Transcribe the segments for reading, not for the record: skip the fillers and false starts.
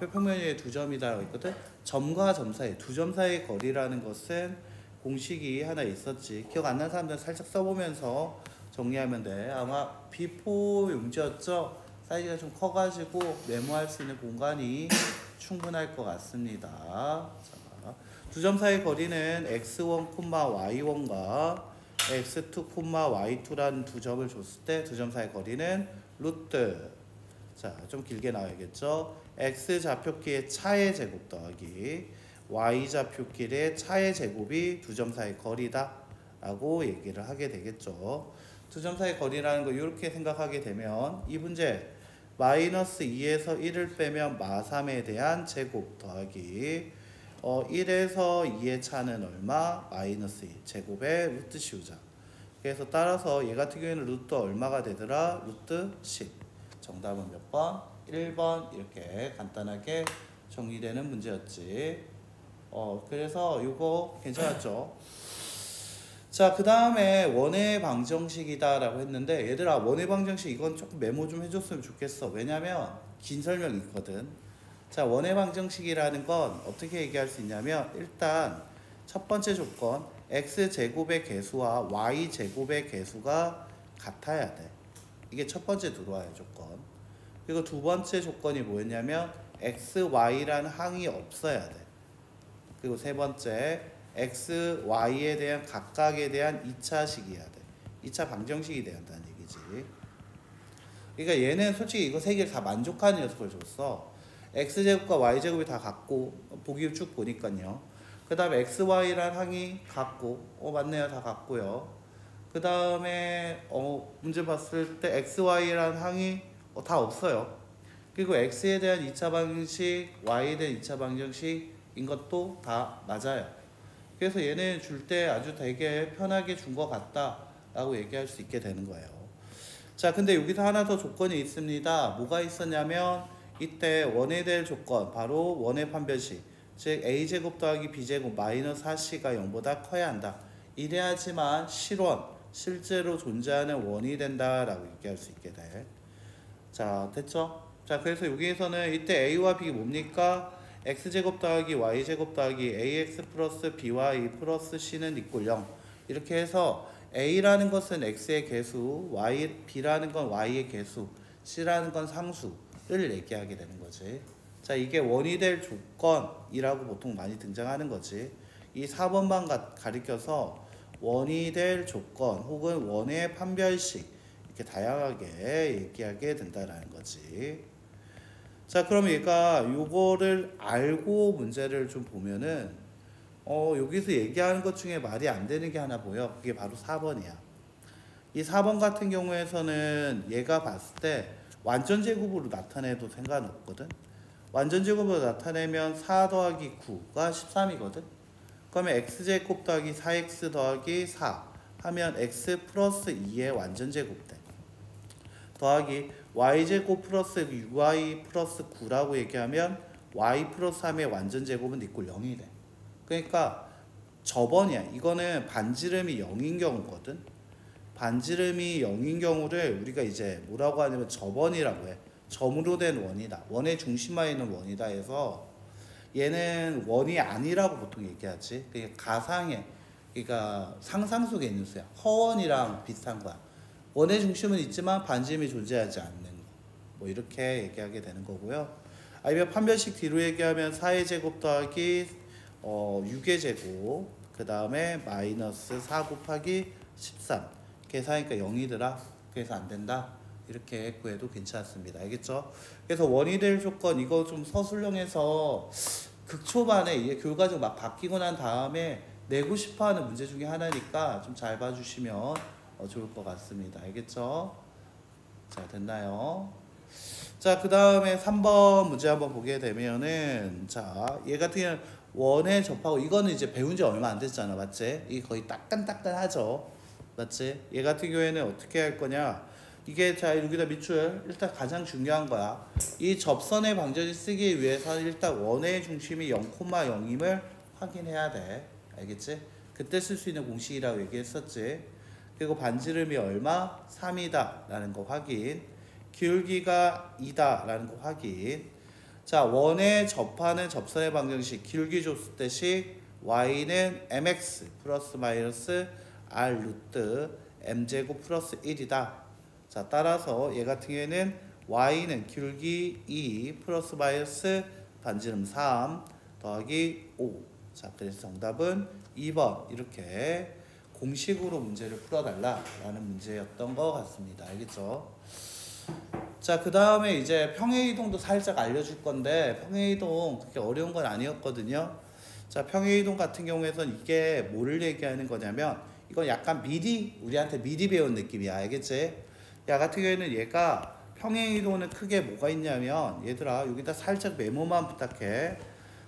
앞에 평면이 두 점이다 있거든. 점과 점 사이, 두 점 사이의 거리라는 것은 공식이 하나 있었지. 기억 안 나는 사람들은 살짝 써보면서 정리하면 돼. 아마 B4 용지였죠. 사이즈가 좀 커가지고 메모할 수 있는 공간이 충분할 것 같습니다. 자, 두 점 사이의 거리는 x1, y1과 x2, y2라는 두 점을 줬을 때 두 점 사이의 거리는 루트. 자, 좀 길게 나와야겠죠. x 좌표끼의 차의 제곱 더하기 y 좌표끼의 차의 제곱이 두 점 사이의 거리다 라고 얘기를 하게 되겠죠. 두 점 사이의 거리라는 거 이렇게 생각하게 되면 이 문제 마이너스 2에서 1을 빼면 마3에 대한 제곱 더하기 1에서 2의 차는 얼마? 마이너스 2 제곱에 루트 씌우자. 그래서 따라서 얘 같은 경우에는 루트 얼마가 되더라? 루트 10. 정답은 몇 번? 1번. 이렇게 간단하게 정리되는 문제였지. 그래서 요거 괜찮았죠? 자, 그 다음에 원의 방정식이다 라고 했는데 얘들아, 원의 방정식 이건 조금 메모 좀 해줬으면 좋겠어. 왜냐면 긴 설명이 있거든. 자, 원의 방정식이라는 건 어떻게 얘기할 수 있냐면 일단 첫 번째 조건 x제곱의 개수와 y제곱의 개수가 같아야 돼. 이게 첫 번째 들어와요 조건. 그리고 두 번째 조건이 뭐였냐면 x, y라는 항이 없어야 돼. 그리고 세 번째 x, y에 대한 각각에 대한 2차식이어야 돼. 2차 방정식이 돼야 한다는 얘기지. 그러니까 얘는 솔직히 이거 세 개를 다 만족하는 녀석을 줬어. x제곱과 y제곱이 다 같고 보기 쭉 보니까요. 그 다음에 x, y라는 항이 같고 맞네요. 다 같고요. 그 다음에 문제 봤을 때 x, y라는 항이 다 없어요. 그리고 x에 대한 2차 방정식, y에 대한 2차 방정식인 것도 다 맞아요. 그래서 얘는 줄 때 아주 되게 편하게 준 것 같다 라고 얘기할 수 있게 되는 거예요. 자, 근데 여기서 하나 더 조건이 있습니다. 뭐가 있었냐면 이때 원에 대한 조건, 바로 원의 판별식, 즉 a제곱 더하기 b제곱 마이너스 4c가 0보다 커야 한다. 이래야지만 실원, 실제로 존재하는 원이 된다 라고 얘기할 수 있게 돼. 자, 됐죠? 자, 그래서 여기에서는 이때 a와 b 뭡니까? x제곱 더하기 y제곱 더하기 ax 플러스 by 플러스 c는 이꼴 0. 이렇게 해서 a라는 것은 x의 개수, b라는 건 y의 개수, c라는 건 상수를 얘기하게 되는 거지. 자, 이게 원이 될 조건이라고 보통 많이 등장하는 거지. 이 4번만 가리켜서 원이 될 조건 혹은 원의 판별식 이렇게 다양하게 얘기하게 된다는 거지. 자, 그럼 얘가 요거를 알고 문제를 좀 보면은 여기서 얘기하는 것 중에 말이 안 되는 게 하나 보여. 그게 바로 4번이야. 이 4번 같은 경우에서는 얘가 봤을 때 완전 제곱으로 나타내도 상관없거든. 완전 제곱으로 나타내면 4 더하기 9가 13이거든. 그러면 x제곱 더하기 4x 더하기 4 하면 x 플러스 2의 완전 제곱 돼. 더하기 y제곱 플러스 6y 플러스 9라고 얘기하면 y 플러스 3의 완전 제곱은 이꼴 0이 돼. 그러니까 저번이야. 이거는 반지름이 0인 경우거든. 반지름이 0인 경우를 우리가 이제 뭐라고 하냐면 저번이라고 해. 점으로 된 원이다. 원의 중심만 있는 원이다 해서 얘는 원이 아니라고 보통 얘기하지. 그러니까 가상의, 그러니까 상상 속에 있는 수야. 허원이랑 비슷한 거야. 원의 중심은 있지만 반지름이 존재하지 않는 거. 뭐 이렇게 얘기하게 되는 거고요. 아니면 판별식 뒤로 얘기하면 4의 제곱 더하기 6의 제곱 그 다음에 마이너스 4 곱하기 13 계산하니까 0이더라. 그래서 안 된다. 이렇게 구해도 괜찮습니다. 알겠죠? 그래서 원이 될 조건 이거 좀 서술형에서 극초반에 이게 교과정 막 바뀌고 난 다음에 내고 싶어하는 문제 중에 하나니까 좀 잘 봐주시면 좋을 것 같습니다. 알겠죠? 자, 됐나요? 자, 그 다음에 3번 문제 한번 보게 되면은 자, 얘 같은 경우는 원에 접하고 이거는 이제 배운 지 얼마 안 됐잖아. 맞지? 이게 거의 따끈따끈하죠. 맞지? 얘 같은 경우에는 어떻게 할 거냐? 이게 자, 여기다 밑줄 일단 가장 중요한 거야. 이 접선의 방정식 쓰기 위해서 일단 원의 중심이 0,0임을 확인해야 돼. 알겠지? 그때 쓸 수 있는 공식이라고 얘기했었지. 그리고 반지름이 얼마? 3이다 라는 거 확인. 기울기가 2다 라는 거 확인. 자, 원에 접하는 접선의 방정식 기울기 줬을 때식 y는 mx 플러스 마이너스 r 루트 m제곱 플러스 1이다. 자, 따라서 얘 같은 경우에는 y는 기울기 2 플러스 마이너스 반지름 3 더하기 5. 자, 그래서 정답은 2번 이렇게 공식으로 문제를 풀어달라라는 문제였던 것 같습니다. 알겠죠? 자, 그 다음에 이제 평행이동도 살짝 알려줄 건데 평행이동 그렇게 어려운 건 아니었거든요. 자, 평행이동 같은 경우에선 이게 뭐를 얘기하는 거냐면 이건 약간 미리 우리한테 미리 배운 느낌이야. 알겠지? 야 같은 경우에는 얘가 평행이동은 크게 뭐가 있냐면 얘들아 여기다 살짝 메모만 부탁해.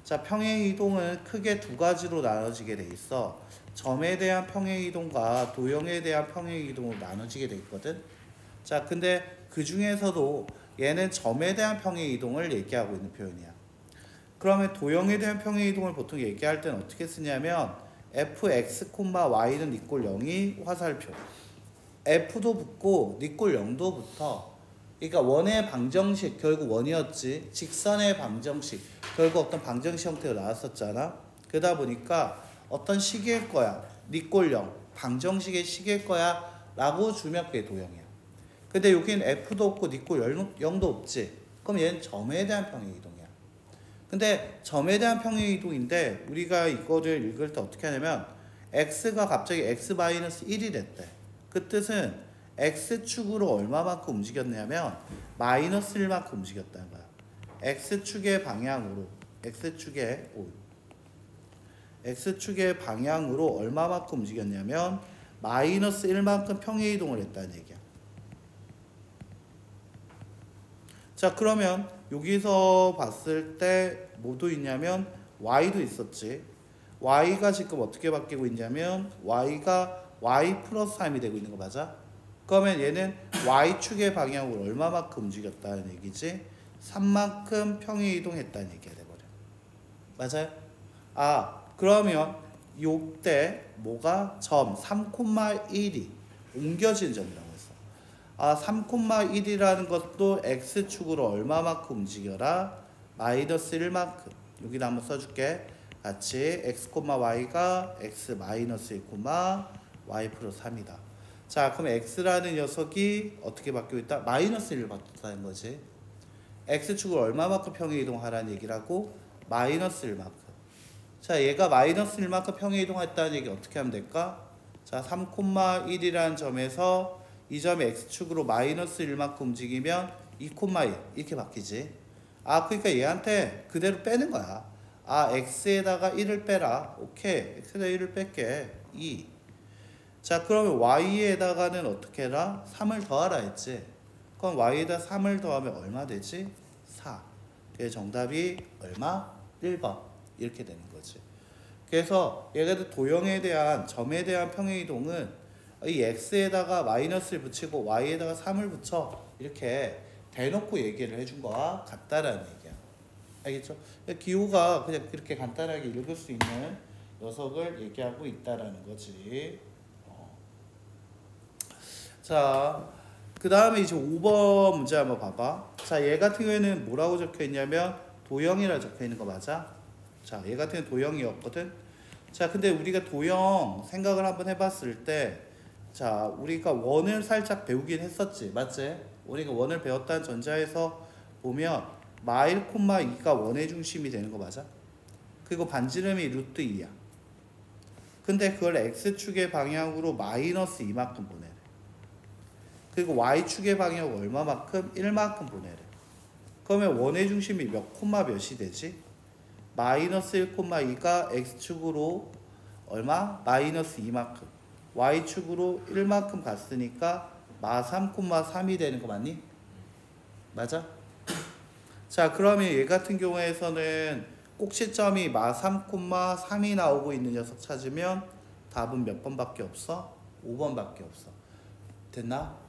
자, 평행이동은 크게 두 가지로 나눠지게 돼 있어. 점에 대한 평행이동과 도형에 대한 평행이동으로 나눠지게 돼 있거든. 자, 근데 그 중에서도 얘는 점에 대한 평행이동을 얘기하고 있는 표현이야. 그러면 도형에 대한 평행이동을 보통 얘기할 때는 어떻게 쓰냐면 fx, y는 이꼴 0이 화살표. f도 붙고 니꼴 0도 붙어. 그러니까 원의 방정식 결국 원이었지. 직선의 방정식 결국 어떤 방정식 형태로 나왔었잖아. 그러다 보니까 어떤 식일 거야. 니꼴 0 방정식의 식일 거야 라고 주면 그게 도형이야. 근데 여기는 f도 없고 니꼴 0도 없지. 그럼 얘는 점에 대한 평행이동이야. 근데 점에 대한 평행이동인데 우리가 이거를 읽을 때 어떻게 하냐면 x가 갑자기 x-1이 됐대. 그 뜻은 x축으로 얼마만큼 움직였냐면 마이너스 1만큼 움직였다는 거야. x축의 방향으로 x축의 방향으로 얼마만큼 움직였냐면 마이너스 1만큼 평행이동을 했다는 얘기야. 자, 그러면 여기서 봤을 때 뭐도 있냐면 y도 있었지. y가 지금 어떻게 바뀌고 있냐면 y가 y 플러스 3이 되고 있는 거 맞아? 그러면 얘는 y축의 방향으로 얼마만큼 움직였다는 얘기지? 3만큼 평행이동했다는 얘기가 돼버려. 맞아요? 아, 그러면 요때 뭐가 점 3,1이 옮겨진 점이라고 했어. 아, 3,1이라는 것도 x축으로 얼마만큼 움직여라? 마이너스 1만큼. 여기다 한번 써줄게. 같이 x, y가 x 마이너스 1, y 플러스 3이다. 자, 그럼 x라는 녀석이 어떻게 바뀌고 있다? 마이너스 1을 바뀌었다는 거지. x축을 얼마만큼 평행이동하라는 얘기라고? 마이너스 1만큼. 자, 얘가 마이너스 1만큼 평행이동했다는 얘기 어떻게 하면 될까? 자, 3,1이라는 점에서 이 점이 x축으로 마이너스 1만큼 움직이면 2,1 이렇게 바뀌지. 아, 그러니까 얘한테 그대로 빼는 거야. 아, x에다가 1을 빼라. 오케이. x에다 1을 뺄게. 2. 자, 그러면 y에다가는 어떻게 해라? 3을 더하라 했지. 그럼 y에다 3을 더하면 얼마 되지? 4. 그래서 정답이 얼마? 1번. 이렇게 되는 거지. 그래서 얘가 도형에 대한 점에 대한 평행이동은 이 x에다가 마이너스를 붙이고 y에다가 3을 붙여. 이렇게 대놓고 얘기를 해준 거와 같다라는 얘기야. 알겠죠? 기호가 그냥 그렇게 간단하게 읽을 수 있는 녀석을 얘기하고 있다라는 거지. 자, 그 다음에 이제 5번 문제 한번 봐봐. 자, 얘 같은 경우에는 뭐라고 적혀 있냐면 도형이라 적혀 있는 거 맞아? 자, 얘 같은 경우는 도형이었거든. 자, 근데 우리가 도형 생각을 한번 해봤을 때, 자, 우리가 원을 살짝 배우긴 했었지, 맞지? 우리가 원을 배웠다는 전제에서 보면 마일 콤마 2가 원의 중심이 되는 거 맞아? 그리고 반지름이 루트 2야. 근데 그걸 x축의 방향으로 마이너스 2만큼 보내래. 그리고 y축의 방향 얼마만큼? 1만큼 보내래. 그러면 원의 중심이 몇 콤마 몇이 되지? 마이너스 1,2가 x축으로 얼마? 마이너스 2만큼. y축으로 1만큼 갔으니까 마 3,3이 되는 거 맞니? 맞아? 자, 그러면 얘 같은 경우에서는 꼭지점이 마 3,3이 나오고 있는 녀석 찾으면 답은 몇 번밖에 없어? 5번밖에 없어. 됐나?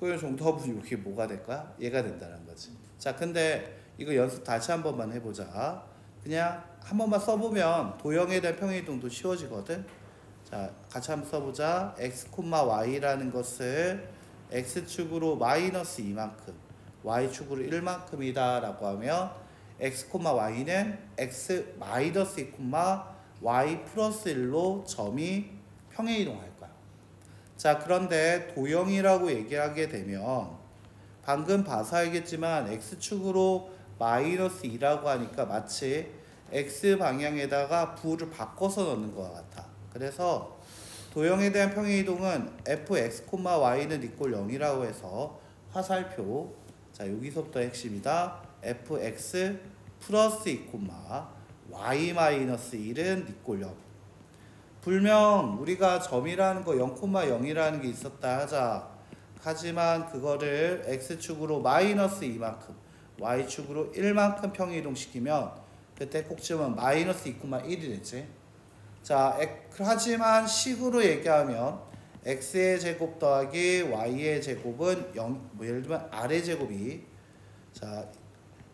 그럼 정답은 이렇게 뭐가 될까? 얘가 된다는 거지. 자, 근데 이거 연습 다시 한 번만 해보자. 그냥 한 번만 써보면 도형에 대한 평행이동도 쉬워지거든. 자, 같이 한번 써보자. x, y라는 것을 x축으로 마이너스 2만큼 y축으로 1만큼이다 라고 하면 x, y는 x 마이너스 2, y 플러스 1로 점이 평행이동할 거야. 자, 그런데 도형이라고 얘기하게 되면 방금 봐서 알겠지만 x축으로 마이너스 2라고 하니까 마치 x 방향에다가 부호를 바꿔서 넣는 것 같아. 그래서 도형에 대한 평행이동은 fx, y는 이꼴 0이라고 해서 화살표, 자 여기서부터 핵심이다. fx 플러스 2, y 마이너스 1은 이꼴 0. 불명 우리가 점이라는 거 0,0이라는 게 있었다 하자. 하지만 그거를 x축으로 마이너스 2만큼 y축으로 1만큼 평행이동시키면 그때 꼭지면 마이너스 2,1이 되지. 자, 하지만 식으로 얘기하면 x의 제곱 더하기 y의 제곱은 0, 뭐 예를 들면 a의 제곱이, 자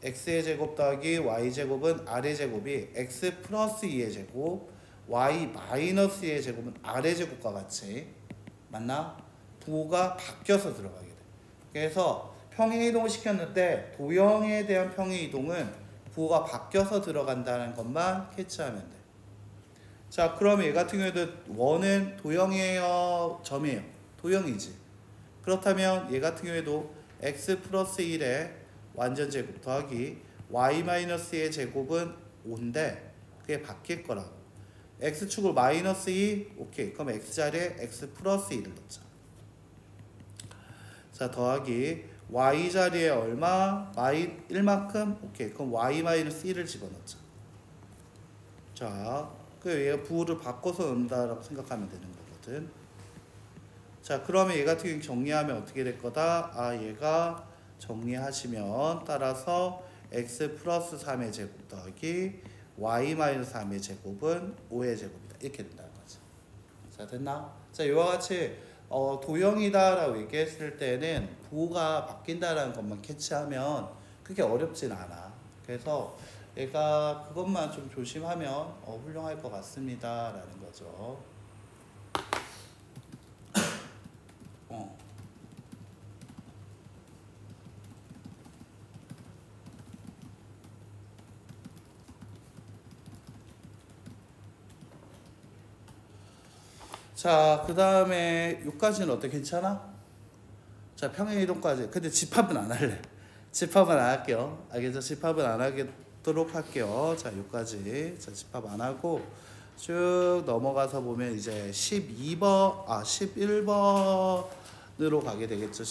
x의 제곱 더하기 y 제곱은 a의 제곱이 x 플러스 2의 제곱, y 마이너스 2의 제곱은 a의 제곱과 같이 맞나? 부호가 바뀌어서 들어가게 돼. 그래서 평행이동을 시켰는데 도형에 대한 평행이동은 부호가 바뀌어서 들어간다는 것만 캐치하면 돼. 자, 그럼 얘 같은 경우에도 원은 도형이에요, 점이에요? 도형이지. 그렇다면 얘 같은 경우에도 x 플러스 1의 완전 제곱 더하기 y 마이너스 2의 제곱은 5인데 그게 바뀔 거라고. x축으로 마이너스 2, 오케이. 그럼 x자리에 x 플러스 1을 넣자. 자, 더하기 y 자리에 얼마? 1만큼? 오케이. 그럼 y 마이너스 1을 집어넣자. 자, 그 얘가 부호를 바꿔서 넣는다라고 생각하면 되는 거거든. 자, 그러면 얘 같은 경우 정리하면 어떻게 될 거다? 아, 얘가 정리하시면 따라서 x 플러스 3의 제곱 더하기 y 마이너스 3의 제곱은 5의 제곱이다. 이렇게 된다는 거죠. 자, 됐나? 자, 이와 같이 도형이다라고 얘기했을 때는 부호가 바뀐다라는 것만 캐치하면 그게 어렵진 않아. 그래서 얘가 그것만 좀 조심하면 훌륭할 것 같습니다 라는 거죠. 자, 그 다음에 여기까지는 어때? 괜찮아? 자, 평행이동까지. 근데 집합은 안 할래. 집합은 안 할게요. 알겠죠? 집합은 안 하도록 할게요. 자, 여기까지. 자, 집합 안 하고 쭉 넘어가서 보면 이제 11번으로 가게 되겠죠.